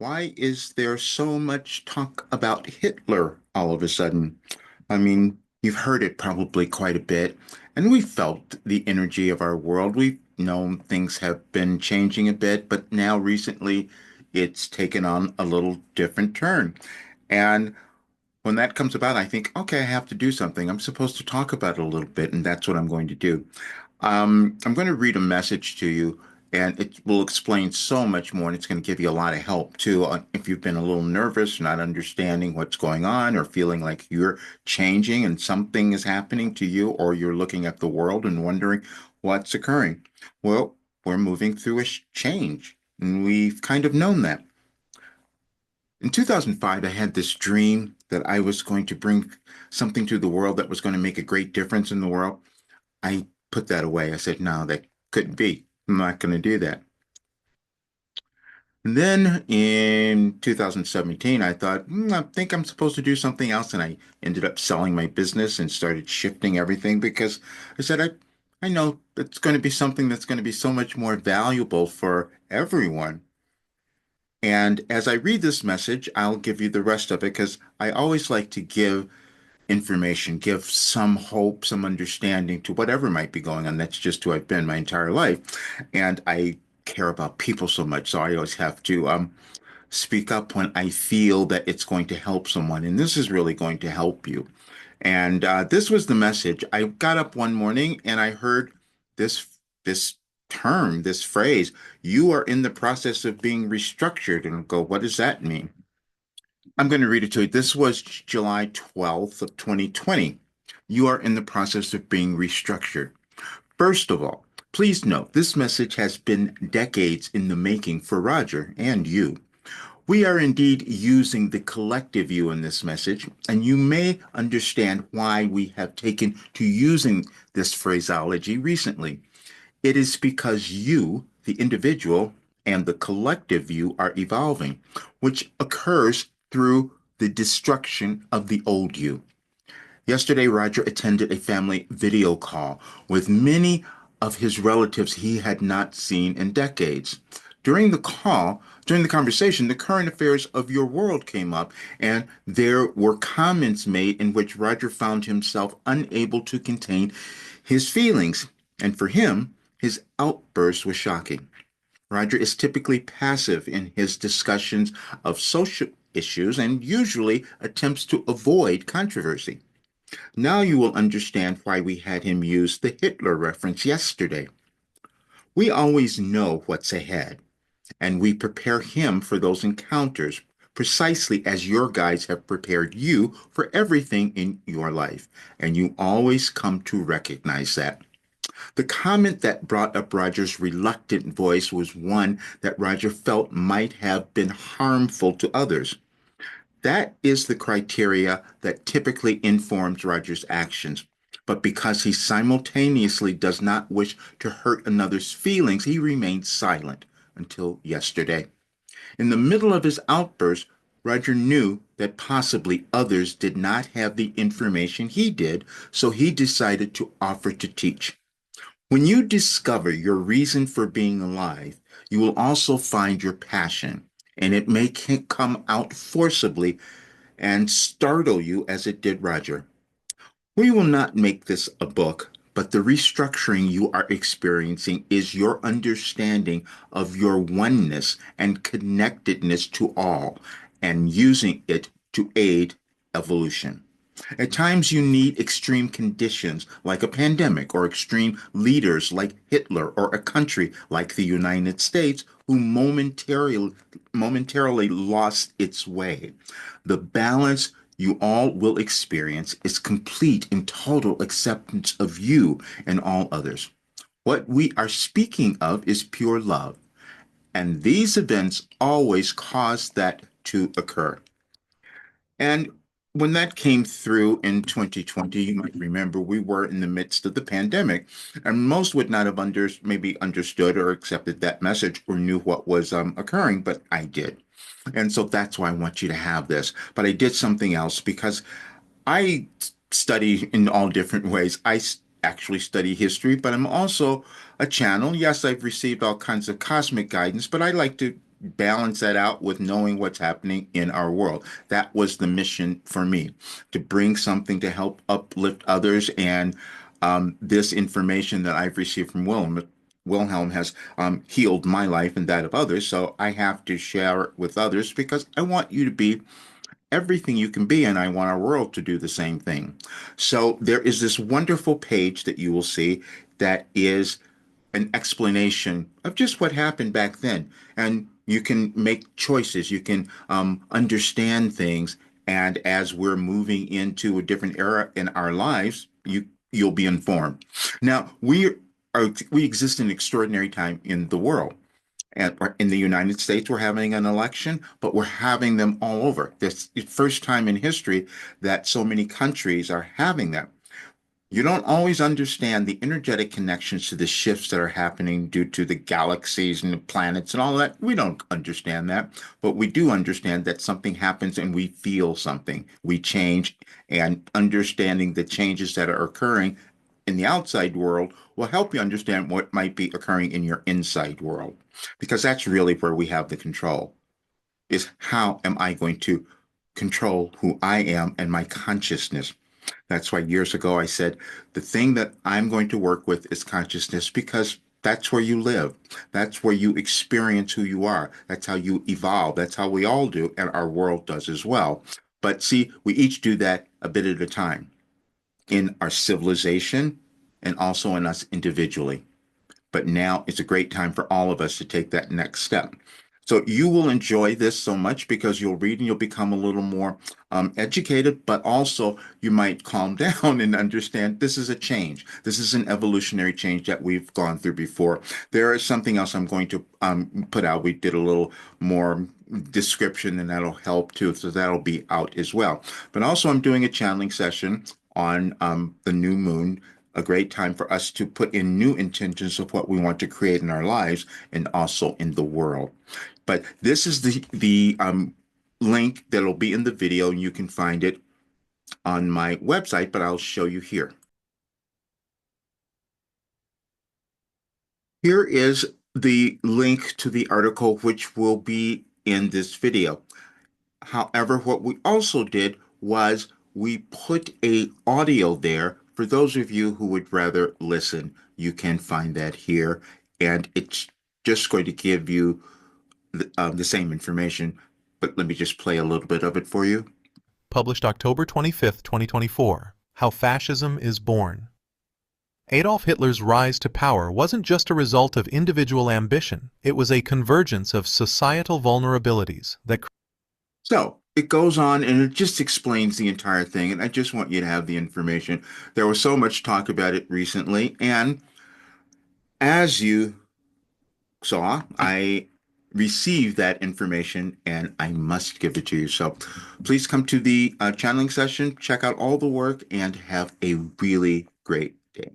Why is there so much talk about Hitler all of a sudden? I mean, you've heard it probably quite a bit, and we felt the energy of our world. We've known things have been changing a bit, but now recently it's taken on a little different turn. And when that comes about, I think, okay, I have to do something. I'm supposed to talk about it a little bit, and that's what I'm going to do. I'm going to read a message to you, and it will explain so much more, and it's going to give you a lot of help too. If you've been a little nervous, not understanding what's going on, or feeling like you're changing and something is happening to you, or you're looking at the world and wondering what's occurring. Well, we're moving through a change, and we've kind of known that. In 2005, I had this dream that I was going to bring something to the world that was going to make a great difference in the world. I put that away. I said, no, that couldn't be. I'm not going to do that. And then in 2017, I thought, I think I'm supposed to do something else. And I ended up selling my business and started shifting everything because I said, I know it's going to be something that's going to be so much more valuable for everyone. And as I read this message, I'll give you the rest of it because I always like to give information, give some hope, some understanding to whatever might be going on. That's just who I've been my entire life. And I care about people so much. So I always have to speak up when I feel that it's going to help someone. And this is really going to help you. And this was the message. I got up one morning and I heard this term, this phrase, you are in the process of being restructured. And I go, what does that mean? I'm going to read it to you. This was July 12th of 2020. You are in the process of being restructured. First of all, please note this message has been decades in the making for Roger and you. We are indeed using the collective you in this message, and you may understand why we have taken to using this phraseology recently. It is because you, the individual, and the collective you are evolving, which occurs through the destruction of the old you. Yesterday, Roger attended a family video call with many of his relatives he had not seen in decades. During the conversation, the current affairs of your world came up, and there were comments made in which Roger found himself unable to contain his feelings. And for him, his outburst was shocking. Roger is typically passive in his discussions of social issues and usually attempts to avoid controversy. Now you will understand why we had him use the Hitler reference yesterday. We always know what's ahead, and we prepare him for those encounters precisely as your guides have prepared you for everything in your life, and you always come to recognize that. The comment that brought up Roger's reluctant voice was one that Roger felt might have been harmful to others. That is the criteria that typically informs Roger's actions. But because he simultaneously does not wish to hurt another's feelings, he remained silent until yesterday. In the middle of his outburst, Roger knew that possibly others did not have the information he did, so he decided to offer to teach. When you discover your reason for being alive, you will also find your passion, and it may come out forcibly and startle you as it did Roger. We will not make this a book, but the restructuring you are experiencing is your understanding of your oneness and connectedness to all, and using it to aid evolution. At times, you need extreme conditions like a pandemic or extreme leaders like Hitler or a country like the United States who momentarily lost its way. The balance you all will experience is complete and total acceptance of you and all others. What we are speaking of is pure love, and these events always cause that to occur. And when that came through in 2020, you might remember we were in the midst of the pandemic, and most would not have maybe understood or accepted that message or knew what was occurring, but I did. And so that's why I want you to have this. But I did something else because I study in all different ways. Actually study history, but I'm also a channel. Yes, I've received all kinds of cosmic guidance, but I like to balance that out with knowing what's happening in our world. That was the mission for me, to bring something to help uplift others. And this information that I've received from Wilhelm has healed my life and that of others. So I have to share it with others because I want you to be everything you can be, and I want our world to do the same thing. So there is this wonderful page that you will see that is an explanation of just what happened back then. And you can make choices, you can understand things. And as we're moving into a different era in our lives, you'll be informed. Now, we exist in an extraordinary time in the world. And in the United States, we're having an election, but we're having them all over. This is the first time in history that so many countries are having them. You don't always understand the energetic connections to the shifts that are happening due to the galaxies and the planets and all that. We don't understand that, but we do understand that something happens and we feel something. We change, and understanding the changes that are occurring in the outside world will help you understand what might be occurring in your inside world, because that's really where we have the control, is how am I going to control who I am and my consciousness. That's why years ago I said the thing that I'm going to work with is consciousness, because that's where you live. That's where you experience who you are. That's how you evolve. That's how we all do, and our world does as well. But see, we each do that a bit at a time in our civilization and also in us individually. But now it's a great time for all of us to take that next step. So you will enjoy this so much because you'll read and you'll become a little more educated, but also you might calm down and understand this is a change. This is an evolutionary change that we've gone through before. There is something else I'm going to put out. We did a little more description, and that'll help too. So that'll be out as well. But also, I'm doing a channeling session on the new moon, a great time for us to put in new intentions of what we want to create in our lives and also in the world. But this is the link that'll be in the video, and you can find it on my website, but I'll show you here. Here is the link to the article, which will be in this video. However, what we also did was we put a audio there. For those of you who would rather listen, you can find that here, and it's just going to give you the same information, but let me just play a little bit of it for you. Published October 25, 2024, How Fascism is Born. Adolf Hitler's rise to power wasn't just a result of individual ambition, it was a convergence of societal vulnerabilities that... So it goes on and it just explains the entire thing, and I just want you to have the information. There was so much talk about it recently, and as you saw, I received that information and I must give it to you. So please come to the channeling session, check out all the work, and have a really great day.